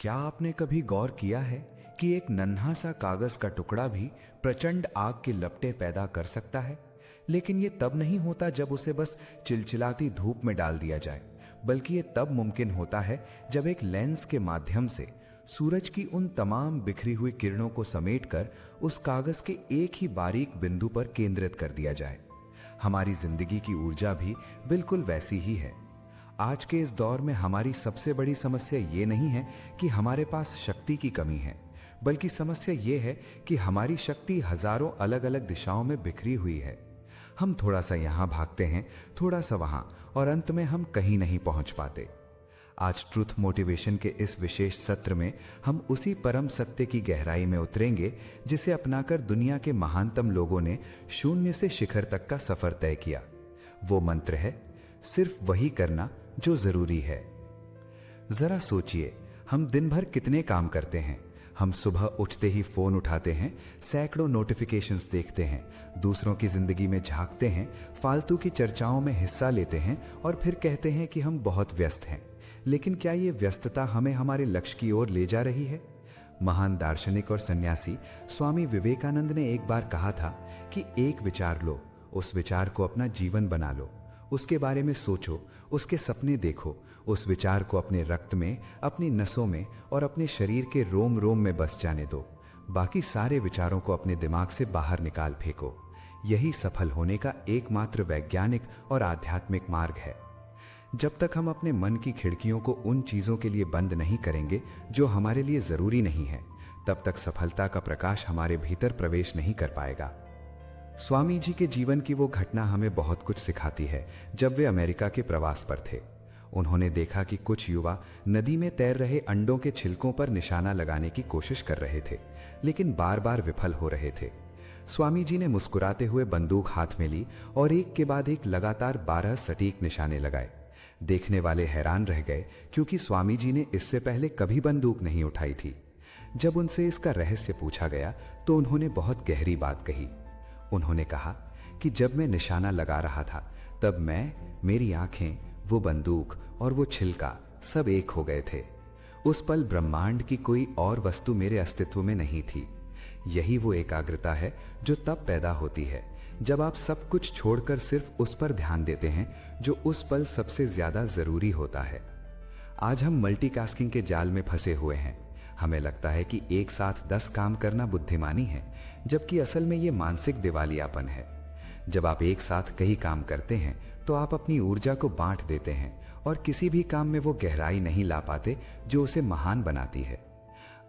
क्या आपने कभी गौर किया है कि एक नन्हा सा कागज का टुकड़ा भी प्रचंड आग के लपटे पैदा कर सकता है? लेकिन ये तब नहीं होता जब उसे बस चिलचिलाती धूप में डाल दिया जाए, बल्कि ये तब मुमकिन होता है जब एक लेंस के माध्यम से सूरज की उन तमाम बिखरी हुई किरणों को समेटकर उस कागज के एक ही बारीक बिंदु पर केंद्रित कर दिया जाए। हमारी जिंदगी की ऊर्जा भी बिल्कुल वैसी ही है। आज के इस दौर में हमारी सबसे बड़ी समस्या ये नहीं है कि हमारे पास शक्ति की कमी है, बल्कि समस्या ये है कि हमारी शक्ति हजारों अलग अलग दिशाओं में बिखरी हुई है। हम थोड़ा सा यहाँ भागते हैं, थोड़ा सा वहाँ, और अंत में हम कहीं नहीं पहुँच पाते। आज ट्रुथ मोटिवेशन के इस विशेष सत्र में हम उसी परम सत्य की गहराई में उतरेंगे जिसे अपनाकर दुनिया के महानतम लोगों ने शून्य से शिखर तक का सफर तय किया। वो मंत्र है, सिर्फ वही करना जो जरूरी है। जरा सोचिए, हम दिन भर कितने काम करते हैं। हम सुबह उठते ही फोन उठाते हैं, सैकड़ों नोटिफिकेशंस देखते हैं, दूसरों की जिंदगी में झांकते हैं, फालतू की चर्चाओं में हिस्सा लेते हैं और फिर कहते हैं कि हम बहुत व्यस्त हैं। लेकिन क्या ये व्यस्तता हमें हमारे लक्ष्य की ओर ले जा रही है? महान दार्शनिक और सन्यासी स्वामी विवेकानंद ने एक बार कहा था कि एक विचार लो, उस विचार को अपना जीवन बना लो, उसके बारे में सोचो, उसके सपने देखो, उस विचार को अपने रक्त में, अपनी नसों में और अपने शरीर के रोम रोम में बस जाने दो। बाकी सारे विचारों को अपने दिमाग से बाहर निकाल फेंको। यही सफल होने का एकमात्र वैज्ञानिक और आध्यात्मिक मार्ग है। जब तक हम अपने मन की खिड़कियों को उन चीजों के लिए बंद नहीं करेंगे जो हमारे लिए जरूरी नहीं है, तब तक सफलता का प्रकाश हमारे भीतर प्रवेश नहीं कर पाएगा। स्वामी जी के जीवन की वो घटना हमें बहुत कुछ सिखाती है। जब वे अमेरिका के प्रवास पर थे, उन्होंने देखा कि कुछ युवा नदी में तैर रहे अंडों के छिलकों पर निशाना लगाने की कोशिश कर रहे थे, लेकिन बार बार विफल हो रहे थे। स्वामी जी ने मुस्कुराते हुए बंदूक हाथ में ली और एक के बाद एक लगातार 12 सटीक निशाने लगाए। देखने वाले हैरान रह गए, क्योंकि स्वामी जी ने इससे पहले कभी बंदूक नहीं उठाई थी। जब उनसे इसका रहस्य पूछा गया तो उन्होंने बहुत गहरी बात कही। उन्होंने कहा कि जब मैं निशाना लगा रहा था, तब मैं, मेरी आंखें, वो बंदूक और वो छिलका सब एक हो गए थे। उस पल ब्रह्मांड की कोई और वस्तु मेरे अस्तित्व में नहीं थी। यही वो एकाग्रता है जो तब पैदा होती है जब आप सब कुछ छोड़कर सिर्फ उस पर ध्यान देते हैं जो उस पल सबसे ज्यादा जरूरी होता है। आज हम मल्टीटास्किंग के जाल में फंसे हुए हैं। हमें लगता है कि एक साथ 10 काम करना बुद्धिमानी है, जबकि असल में ये मानसिक दिवालियापन है। जब आप एक साथ कई काम करते हैं तो आप अपनी ऊर्जा को बांट देते हैं और किसी भी काम में वो गहराई नहीं ला पाते जो उसे महान बनाती है।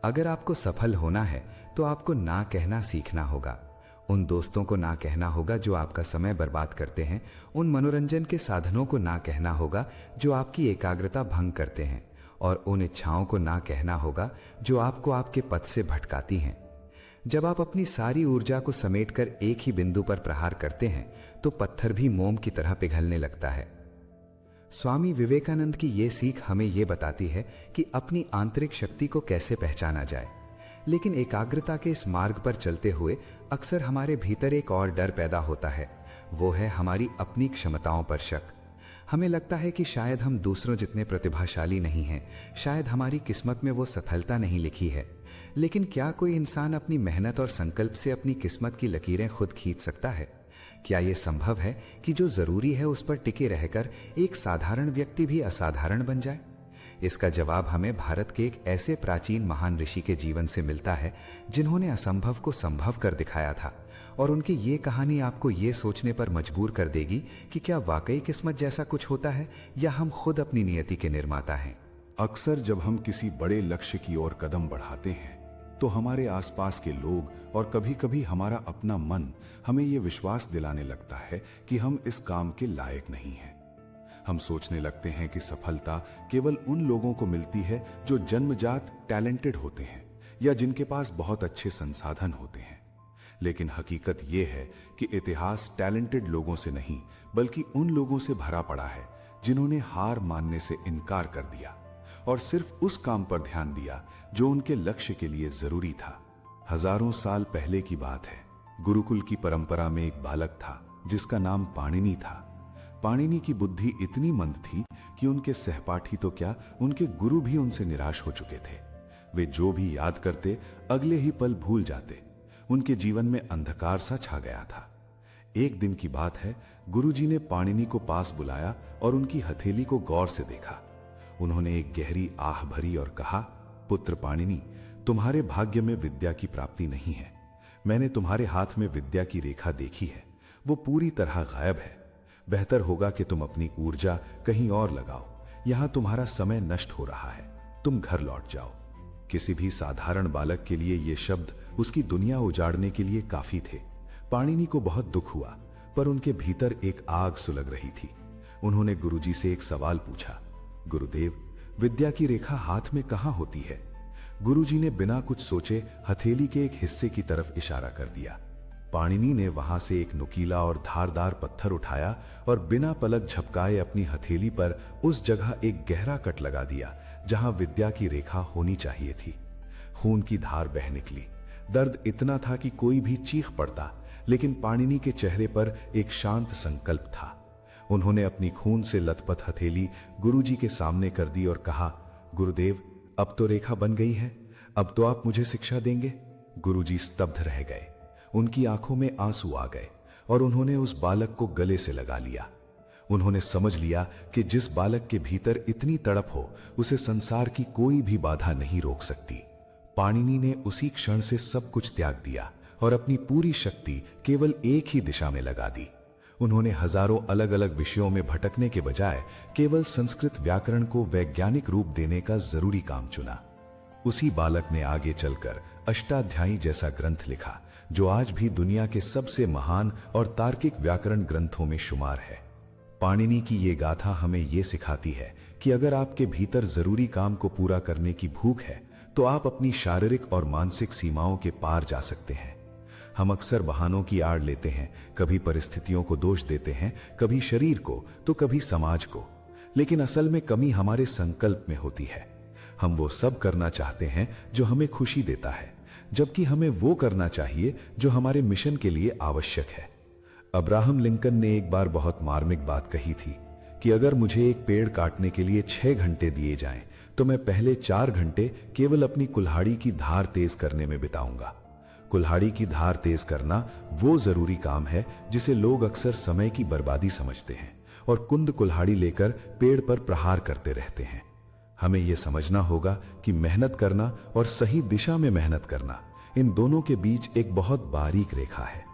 अगर आपको सफल होना है तो आपको ना कहना सीखना होगा। उन दोस्तों को ना कहना होगा जो आपका समय बर्बाद करते हैं। उन मनोरंजन के साधनों को ना कहना होगा जो आपकी एकाग्रता भंग करते हैं। और उन इच्छाओं को ना कहना होगा जो आपको आपके पथ से भटकाती हैं। जब आप अपनी सारी ऊर्जा को समेटकर एक ही बिंदु पर प्रहार करते हैं तो पत्थर भी मोम की तरह पिघलने लगता है। स्वामी विवेकानंद की ये सीख हमें ये बताती है कि अपनी आंतरिक शक्ति को कैसे पहचाना जाए। लेकिन एकाग्रता के इस मार्ग पर चलते हुए अक्सर हमारे भीतर एक और डर पैदा होता है। वो है हमारी अपनी क्षमताओं पर शक। हमें लगता है कि शायद हम दूसरों जितने प्रतिभाशाली नहीं हैं, शायद हमारी किस्मत में वो सफलता नहीं लिखी है। लेकिन क्या कोई इंसान अपनी मेहनत और संकल्प से अपनी किस्मत की लकीरें खुद खींच सकता है? क्या ये संभव है कि जो जरूरी है उस पर टिके रहकर एक साधारण व्यक्ति भी असाधारण बन जाए? इसका जवाब हमें भारत के एक ऐसे प्राचीन महान ऋषि के जीवन से मिलता है जिन्होंने असंभव को संभव कर दिखाया था। और उनकी ये कहानी आपको ये सोचने पर मजबूर कर देगी कि क्या वाकई किस्मत जैसा कुछ होता है या हम खुद अपनी नियति के निर्माता हैं। अक्सर जब हम किसी बड़े लक्ष्य की ओर कदम बढ़ाते हैं तो हमारे आसपास के लोग और कभी-कभी हमारा अपना मन हमें ये विश्वास दिलाने लगता है कि हम इस काम के लायक नहीं हैं। हम सोचने लगते हैं कि सफलता केवल उन लोगों को मिलती है जो जन्मजात टैलेंटेड होते हैं या जिनके पास बहुत अच्छे संसाधन होते हैं। लेकिन हकीकत यह है कि इतिहास टैलेंटेड लोगों से नहीं, बल्कि उन लोगों से भरा पड़ा है जिन्होंने हार मानने से इनकार कर दिया और सिर्फ उस काम पर ध्यान दिया जो उनके लक्ष्य के लिए जरूरी था। हजारों साल पहले की बात है। गुरुकुल की परंपरा में एक बालक था जिसका नाम पाणिनि था। पाणिनि की बुद्धि इतनी मंद थी कि उनके सहपाठी तो क्या, उनके गुरु भी उनसे निराश हो चुके थे। वे जो भी याद करते अगले ही पल भूल जाते। उनके जीवन में अंधकार सा छा गया था। एक दिन की बात है, गुरुजी ने पाणिनि को पास बुलाया और उनकी हथेली को गौर से देखा। उन्होंने एक गहरी आह भरी और कहा, पुत्र पाणिनि, तुम्हारे भाग्य में विद्या की प्राप्ति नहीं है। मैंने तुम्हारे हाथ में विद्या की रेखा देखी है, वो पूरी तरह गायब है। बेहतर होगा कि तुम अपनी ऊर्जा कहीं और लगाओ। यहां तुम्हारा समय नष्ट हो रहा है। तुम घर लौट जाओ। किसी भी साधारण बालक के लिए ये शब्द उसकी दुनिया उजाड़ने के लिए काफी थे। पाणिनि को बहुत दुख हुआ, पर उनके भीतर एक आग सुलग रही थी। उन्होंने गुरुजी से एक सवाल पूछा, गुरुदेव, विद्या की रेखा हाथ में कहां होती है? गुरुजी ने बिना कुछ सोचे हथेली के एक हिस्से की तरफ इशारा कर दिया। पाणिनि ने वहां से एक नुकीला और धारदार पत्थर उठाया और बिना पलक झपकाए अपनी हथेली पर उस जगह एक गहरा कट लगा दिया जहां विद्या की रेखा होनी चाहिए थी। खून की धार बह निकली। दर्द इतना था कि कोई भी चीख पड़ता, लेकिन पाणिनि के चेहरे पर एक शांत संकल्प था। उन्होंने अपनी खून से लथपथ हथेली गुरुजी के सामने कर दी और कहा, गुरुदेव, अब तो रेखा बन गई है। अब तो आप मुझे शिक्षा देंगे। गुरुजी स्तब्ध रह गए। उनकी आंखों में आंसू आ गए और उन्होंने उस बालक को गले से लगा लिया। उन्होंने समझ लिया कि जिस बालक के भीतर इतनी तड़प हो, उसे संसार की कोई भी बाधा नहीं रोक सकती। पाणिनि ने उसी क्षण से सब कुछ त्याग दिया और अपनी पूरी शक्ति केवल एक ही दिशा में लगा दी। उन्होंने हजारों अलग अलग विषयों में भटकने के बजाय केवल संस्कृत व्याकरण को वैज्ञानिक रूप देने का जरूरी काम चुना। उसी बालक ने आगे चलकर अष्टाध्यायी जैसा ग्रंथ लिखा, जो आज भी दुनिया के सबसे महान और तार्किक व्याकरण ग्रंथों में शुमार है। पाणिनि की ये गाथा हमें ये सिखाती है कि अगर आपके भीतर जरूरी काम को पूरा करने की भूख है, तो आप अपनी शारीरिक और मानसिक सीमाओं के पार जा सकते हैं। हम अक्सर बहानों की आड़ लेते हैं, कभी परिस्थितियों को दोष देते हैं, कभी शरीर को तो कभी समाज को, लेकिन असल में कमी हमारे संकल्प में होती है। हम वो सब करना चाहते हैं जो हमें खुशी देता है, जबकि हमें वो करना चाहिए जो हमारे मिशन के लिए आवश्यक है। अब्राहम लिंकन ने एक बार बहुत मार्मिक बात कही थी कि अगर मुझे एक पेड़ काटने के लिए 6 घंटे दिए जाएं, तो मैं पहले 4 घंटे केवल अपनी कुल्हाड़ी की धार तेज करने में बिताऊंगा। कुल्हाड़ी की धार तेज करना वो जरूरी काम है जिसे लोग अक्सर समय की बर्बादी समझते हैं और कुंद कुल्हाड़ी लेकर पेड़ पर प्रहार करते रहते हैं। हमें यह समझना होगा कि मेहनत करना और सही दिशा में मेहनत करना, इन दोनों के बीच एक बहुत बारीक रेखा है।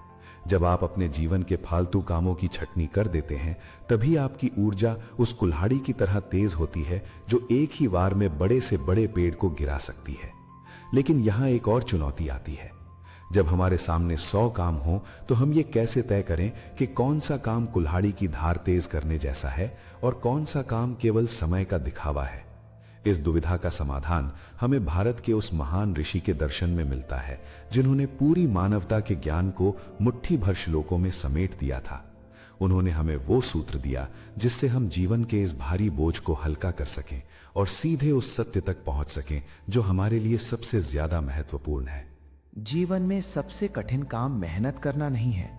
जब आप अपने जीवन के फालतू कामों की छटनी कर देते हैं, तभी आपकी ऊर्जा उस कुल्हाड़ी की तरह तेज होती है जो एक ही वार में बड़े से बड़े पेड़ को गिरा सकती है। लेकिन यहां एक और चुनौती आती है। जब हमारे सामने 100 काम हो, तो हम ये कैसे तय करें कि कौन सा काम कुल्हाड़ी की धार तेज करने जैसा है और कौन सा काम केवल समय का दिखावा है? इस दुविधा का समाधान हमें भारत के उस महान ऋषि के दर्शन में मिलता है, जिन्होंने पूरी मानवता के ज्ञान को मुट्ठी भर श्लोकों में समेट दिया था। उन्होंने हमें वो सूत्र दिया जिससे हम जीवन के इस भारी बोझ को हल्का कर सकें और सीधे उस सत्य तक पहुंच सकें जो हमारे लिए सबसे ज्यादा महत्वपूर्ण है। जीवन में सबसे कठिन काम मेहनत करना नहीं है,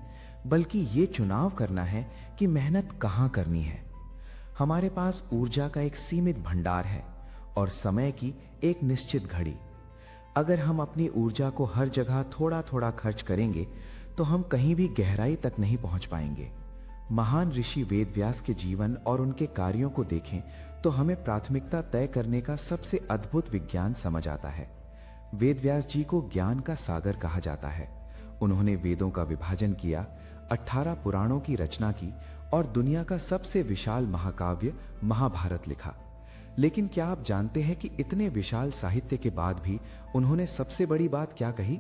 बल्कि ये चुनाव करना है कि मेहनत कहाँ करनी है। हमारे पास ऊर्जा का एक सीमित भंडार है और समय की एक निश्चित घड़ी। अगर हम अपनी ऊर्जा को हर जगह थोड़ा थोड़ा खर्च करेंगे, तो हम कहीं भी गहराई तक नहीं पहुंच पाएंगे। महान ऋषि वेदव्यास के जीवन और उनके कार्यों को देखें तो हमें प्राथमिकता तय करने का सबसे अद्भुत विज्ञान समझ आता है। वेदव्यास जी को ज्ञान का सागर कहा जाता है। उन्होंने वेदों का विभाजन किया, 18 पुराणों की रचना की और दुनिया का सबसे विशाल महाकाव्य महाभारत लिखा। लेकिन क्या आप जानते हैं कि इतने विशाल साहित्य के बाद भी उन्होंने सबसे बड़ी बात क्या कही?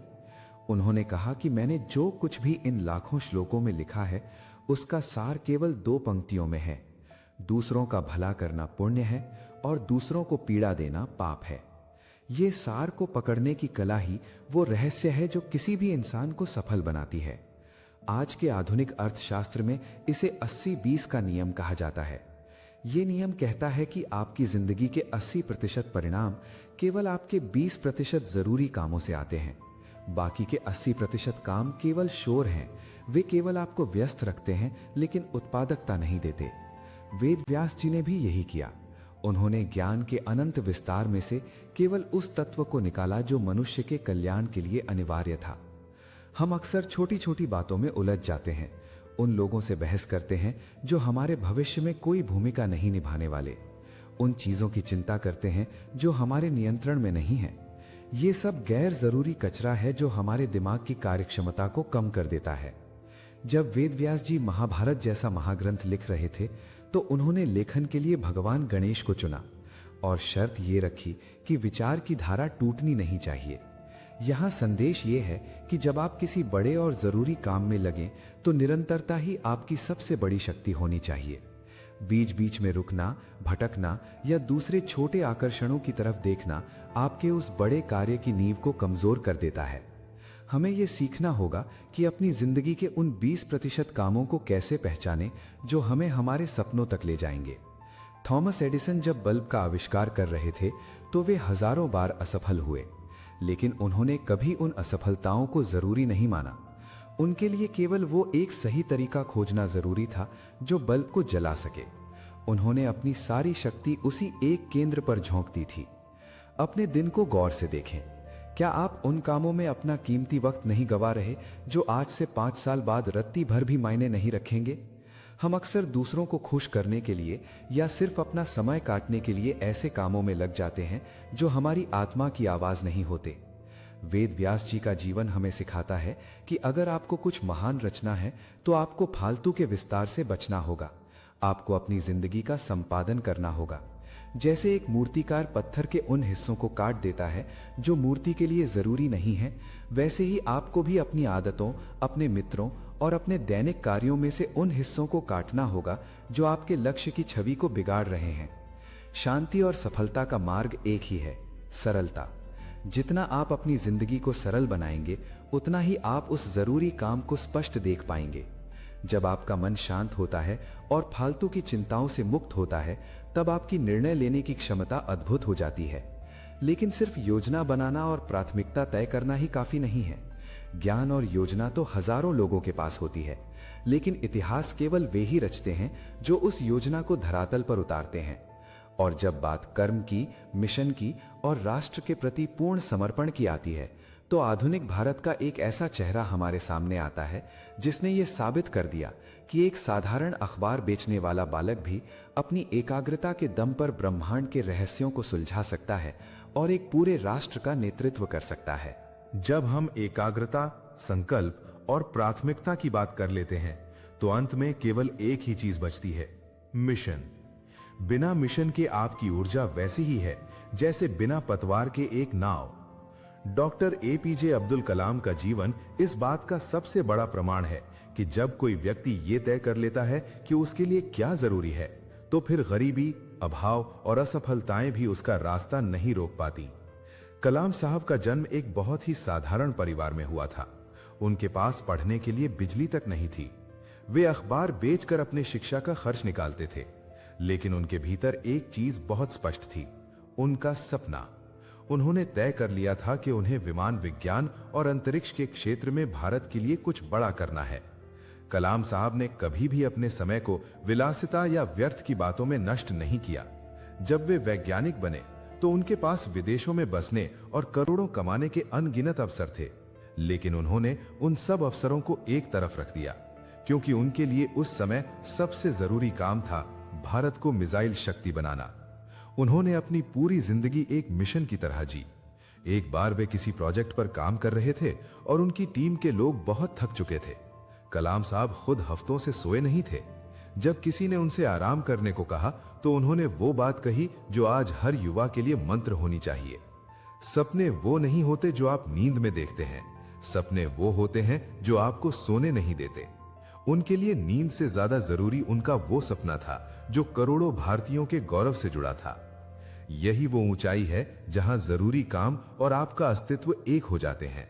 उन्होंने कहा कि मैंने जो कुछ भी इन लाखों श्लोकों में लिखा है, उसका सार केवल 2 पंक्तियों में है। दूसरों का भला करना पुण्य है और दूसरों को पीड़ा देना पाप है। ये सार को पकड़ने की कला ही वो रहस्य है जो किसी भी इंसान को सफल बनाती है। आज के आधुनिक अर्थशास्त्र में इसे 80-20 का नियम कहा जाता है। ये नियम कहता है कि आपकी जिंदगी के 80% परिणाम केवल आपके 20% जरूरी कामों से आते हैं। बाकी के 80% काम केवल शोर हैं। वे केवल आपको व्यस्त रखते हैं, लेकिन उत्पादकता नहीं देते। वेद व्यास जी ने भी यही किया। उन्होंने ज्ञान के अनंत विस्तार में से केवल उस तत्व को निकाला जो मनुष्य के कल्याण के लिए अनिवार्य था। हम अक्सर छोटी छोटी बातों में उलझ जाते हैं, उन लोगों से बहस करते हैं जो हमारे भविष्य में कोई भूमिका नहीं निभाने वाले, उन चीजों की चिंता करते हैं जो हमारे नियंत्रण में नहीं है। ये सब गैर जरूरी कचरा है जो हमारे दिमाग की कार्यक्षमता को कम कर देता है। जब वेदव्यास जी महाभारत जैसा महाग्रंथ लिख रहे थे तो उन्होंने लेखन के लिए भगवान गणेश को चुना और शर्त ये रखी कि विचार की धारा टूटनी नहीं चाहिए। यहां संदेश ये है कि जब आप किसी बड़े और जरूरी काम में लगें तो निरंतरता ही आपकी सबसे बड़ी शक्ति होनी चाहिए। बीच बीच में रुकना, भटकना या दूसरे छोटे आकर्षणों की तरफ देखना आपके उस बड़े कार्य की नींव को कमजोर कर देता है। हमें यह सीखना होगा कि अपनी जिंदगी के उन 20% कामों को कैसे पहचानें जो हमें हमारे सपनों तक ले जाएंगे। थॉमस एडिसन जब बल्ब का आविष्कार कर रहे थे तो वे हजारों बार असफल हुए, लेकिन उन्होंने कभी उन असफलताओं को जरूरी नहीं माना। उनके लिए केवल वो एक सही तरीका खोजना जरूरी था जो बल्ब को जला सके। उन्होंने अपनी सारी शक्ति उसी एक केंद्र पर झोंक दी थी। अपने दिन को गौर से देखें। क्या आप उन कामों में अपना कीमती वक्त नहीं गवा रहे जो आज से 5 साल बाद रत्ती भर भी मायने नहीं रखेंगे? हम अक्सर दूसरों को खुश करने के लिए या सिर्फ अपना समय काटने के लिए ऐसे कामों में लग जाते हैं जो हमारी आत्मा की आवाज नहीं होते। वेद व्यास जी का जीवन हमें सिखाता है कि अगर आपको कुछ महान रचना है तो आपको फालतू के विस्तार से बचना होगा। आपको अपनी जिंदगी का संपादन करना होगा। जैसे एक मूर्तिकार पत्थर के उन हिस्सों को काट देता है जो मूर्ति के लिए जरूरी नहीं है, वैसे ही आपको भी अपनी आदतों, अपने मित्रों और अपने दैनिक कार्यों में से उन हिस्सों को काटना होगा जो आपके लक्ष्य की छवि को बिगाड़ रहे हैं। शांति और सफलता का मार्ग एक ही है, सरलता। जितना आप अपनी जिंदगी को सरल बनाएंगे उतना ही आप उस जरूरी काम को स्पष्ट देख पाएंगे। जब आपका मन शांत होता है और फालतू की चिंताओं से मुक्त होता है तब आपकी निर्णय लेने की क्षमता अद्भुत हो जाती है। लेकिन सिर्फ योजना बनाना और प्राथमिकता तय करना ही काफी नहीं है। ज्ञान और योजना तो हजारों लोगों के पास होती है, लेकिन इतिहास केवल वे ही रचते हैं जो उस योजना को धरातल पर उतारते हैं। और जब बात कर्म की, मिशन की और राष्ट्र के प्रति पूर्ण समर्पण की आती है तो आधुनिक भारत का एक ऐसा चेहरा हमारे सामने आता है जिसने ये साबित कर दिया कि एक साधारण अखबार बेचने वाला बालक भी अपनी एकाग्रता के दम पर ब्रह्मांड के रहस्यों को सुलझा सकता है और एक पूरे राष्ट्र का नेतृत्व कर सकता है। जब हम एकाग्रता, संकल्प और प्राथमिकता की बात कर लेते हैं तो अंत में केवल एक ही चीज बचती है, मिशन। बिना मिशन के आपकी ऊर्जा वैसी ही है जैसे बिना पतवार के एक नाव। डॉक्टर एपीजे अब्दुल कलाम का जीवन इस बात का सबसे बड़ा प्रमाण है कि जब कोई व्यक्ति ये तय कर लेता है कि उसके लिए क्या जरूरी है तो फिर गरीबी, अभाव और असफलताएं भी उसका रास्ता नहीं रोक पाती। कलाम साहब का जन्म एक बहुत ही साधारण परिवार में हुआ था। उनके पास पढ़ने के लिए बिजली तक नहीं थी। वे अखबार बेचकर अपने शिक्षा का खर्च निकालते थे, लेकिन उनके भीतर एक चीज बहुत स्पष्ट थी, उनका सपना। उन्होंने तय कर लिया था कि उन्हें विमान विज्ञान और अंतरिक्ष के क्षेत्र में भारत के लिए कुछ बड़ा करना है। कलाम साहब ने कभी भी अपने समय को विलासिता या व्यर्थ की बातों में नष्ट नहीं किया। जब वे वैज्ञानिक बने तो उनके पास विदेशों में बसने और करोड़ों कमाने के अनगिनत अवसर थे, लेकिन उन्होंने उन सब अवसरों को एक तरफ रख दिया क्योंकि उनके लिए उस समय सबसे जरूरी काम था भारत को मिसाइल शक्ति बनाना। उन्होंने अपनी पूरी जिंदगी एक मिशन की तरह जी। एक बार वे किसी प्रोजेक्ट पर काम कर रहे थे और उनकी टीम के लोग बहुत थक चुके थे। कलाम साहब खुद हफ्तों से सोए नहीं थे। जब किसी ने उनसे आराम करने को कहा तो उन्होंने वो बात कही जो आज हर युवा के लिए मंत्र होनी चाहिए। सपने वो नहीं होते जो आप नींद में देखते हैं, सपने वो होते हैं जो आपको सोने नहीं देते। उनके लिए नींद से ज्यादा जरूरी उनका वो सपना था जो करोड़ों भारतीयों के गौरव से जुड़ा था। यही वो ऊंचाई है जहां जरूरी काम और आपका अस्तित्व एक हो जाते हैं।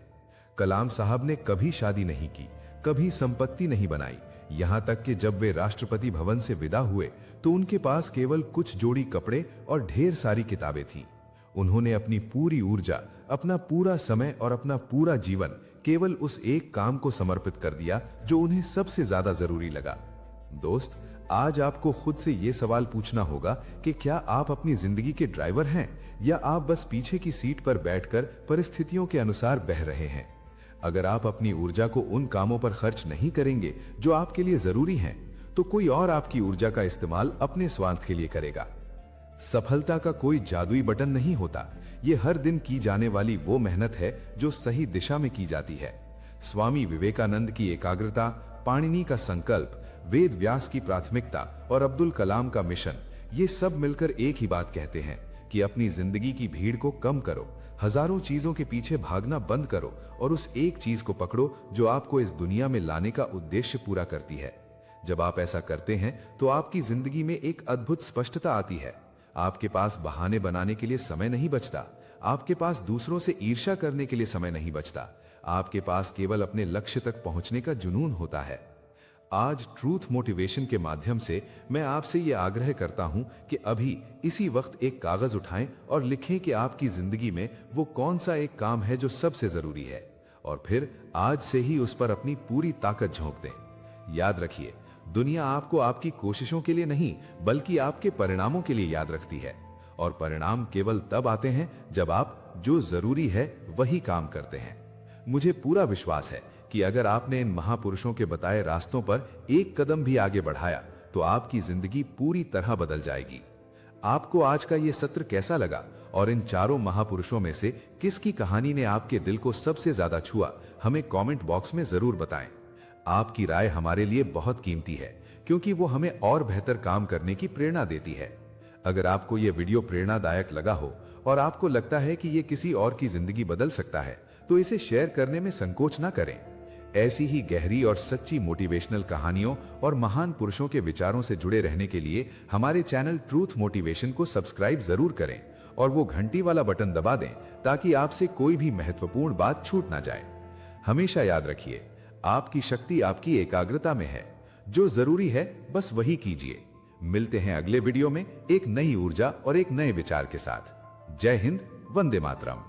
कलाम साहब ने कभी शादी नहीं की, कभी संपत्ति नहीं बनाई, यहां तक कि जब वे राष्ट्रपति भवन से विदा हुए तो उनके पास केवल कुछ जोड़ी कपड़े और ढेर सारी किताबें थीं। उन्होंने अपनी पूरी ऊर्जा, अपना पूरा समय और अपना पूरा जीवन केवल उस एक काम को समर्पित कर दिया जो उन्हें सबसे ज्यादा जरूरी लगा। दोस्त, आज आपको खुद से ये सवाल पूछना होगा कि क्या आप अपनी जिंदगी के ड्राइवर हैं या आप बस पीछे की सीट पर बैठकर परिस्थितियों के अनुसार बह रहे हैं। अगर आप अपनी ऊर्जा को उन कामों पर खर्च नहीं करेंगे जो आपके लिए जरूरी हैं, तो कोई और आपकी ऊर्जा का इस्तेमाल अपने स्वार्थ के लिए करेगा। सफलता का कोई जादुई बटन नहीं होता, ये हर दिन की जाने वाली वो मेहनत है जो सही दिशा में की जाती है। स्वामी विवेकानंद की एकाग्रता, पाणिनि का संकल्प, वेद व्यास की प्राथमिकता और अब्दुल कलाम का मिशन, ये सब मिलकर एक ही बात कहते हैं कि अपनी जिंदगी की भीड़ को कम करो, हजारों चीजों के पीछे भागना बंद करो और उस एक चीज को पकड़ो जो आपको इस दुनिया में लाने का उद्देश्य पूरा करती है। जब आप ऐसा करते हैं तो आपकी जिंदगी में एक अद्भुत स्पष्टता आती है। आपके पास बहाने बनाने के लिए समय नहीं बचता, आपके पास दूसरों से ईर्ष्या करने के लिए समय नहीं बचता, आपके पास केवल अपने लक्ष्य तक पहुंचने का जुनून होता है। आज ट्रूथ मोटिवेशन के माध्यम से मैं आपसे यह आग्रह करता हूं कि अभी इसी वक्त एक कागज उठाएं और लिखें कि आपकी जिंदगी में वो कौन सा एक काम है जो सबसे जरूरी है, और फिर आज से ही उस पर अपनी पूरी ताकत झोंक दें। याद रखिए, दुनिया आपको आपकी कोशिशों के लिए नहीं बल्कि आपके परिणामों के लिए याद रखती है, और परिणाम केवल तब आते हैं जब आप जो जरूरी है वही काम करते हैं। मुझे पूरा विश्वास है कि अगर आपने इन महापुरुषों के बताए रास्तों पर एक कदम भी आगे बढ़ाया तो आपकी जिंदगी पूरी तरह बदल जाएगी। आपको आज का यह सत्र कैसा लगा और इन चारों महापुरुषों में से किसकी कहानी ने आपके दिल को सबसे ज्यादा छुआ, हमें कमेंट बॉक्स में जरूर बताएं। आपकी राय हमारे लिए बहुत कीमती है क्योंकि वो हमें और बेहतर काम करने की प्रेरणा देती है। अगर आपको यह वीडियो प्रेरणादायक लगा हो और आपको लगता है कि यह किसी और की जिंदगी बदल सकता है तो इसे शेयर करने में संकोच ना करें। ऐसी ही गहरी और सच्ची मोटिवेशनल कहानियों और महान पुरुषों के विचारों से जुड़े रहने के लिए हमारे चैनल ट्रूथ मोटिवेशन को सब्सक्राइब जरूर करें और वो घंटी वाला बटन दबा दें ताकि आपसे कोई भी महत्वपूर्ण बात छूट ना जाए। हमेशा याद रखिए, आपकी शक्ति आपकी एकाग्रता में है। जो जरूरी है बस वही कीजिए। मिलते हैं अगले वीडियो में एक नई ऊर्जा और एक नए विचार के साथ। जय हिंद, वंदे मातरम।